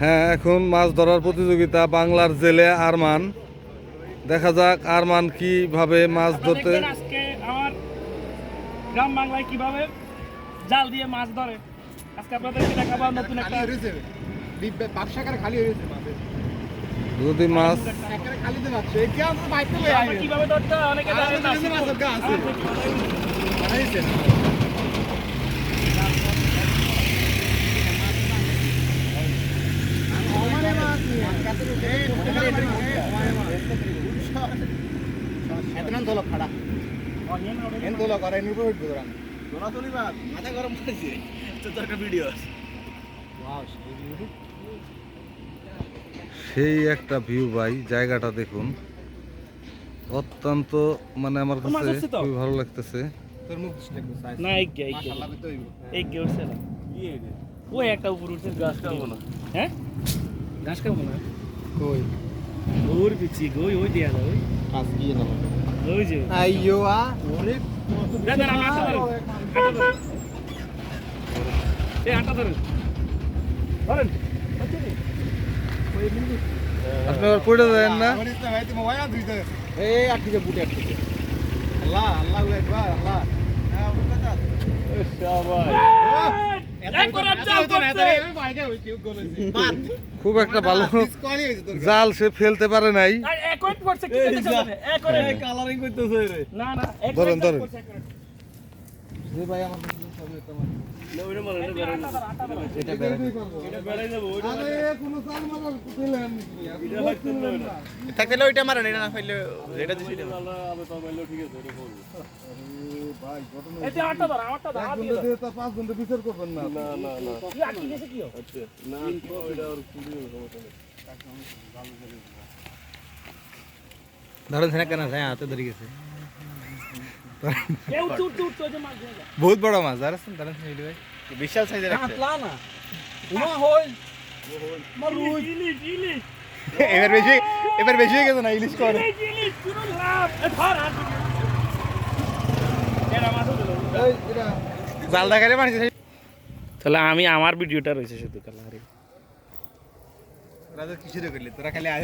হ্যাঁ, এখন মাছ ধরার প্রতিযোগিতা বাংলার জেলে আরমান। দেখা যাক আরমান কিভাবে মাছ ধরতে। আজকে আমার গ্রাম বাংলায় কিভাবে জাল দিয়ে মাছ ধরে আজকে আপনাদেরকে দেখাবো নতুন একটা খালি হয়েছে যদি মাছ কিভাবে ধরতে হয় অনেকে জানে না। সেই একটা ভিউ ভাই, জায়গাটা দেখুন, অত্যন্ত মানে আমার কাছে খুবই ভালো লাগতেছে। না এই কে উঠছে না ওই একটা উপর উঠছে গাছ খাবো না। হ্যাঁ গাছ খাবো না কই ওর পিছি গই ওই দিয়া ওই কাজ কি না ওই যে আইয়ো আ ওরে দাদা আমি আটা ধরো এই আটা ধরো ধরেন আপনি আবার পড়ে যাবেন না? এই আটকে বুটে আটকে আল্লাহ আল্লাহু আকবার আল্লাহ খুব একটা ভালো জাল সে ফেলতে পারে নাই। ধরেন ধরেন থাকলে ওইটা মারেন এটা না ফেললে এটা দিছি ধরেন সেনা কেন হাতে ধরে গেছে বহুত বড় মাছ ধরেন ধরেন ভাই বিশাল সাইজের একটা এবার বেশি হয়ে গেছে না ইলিশ করে জাল দেখালে মারছে। তাহলে আমি আমার ভিডিওটা রয়েছে শুধু কালারে কিসের করলি তোরা খালি আজ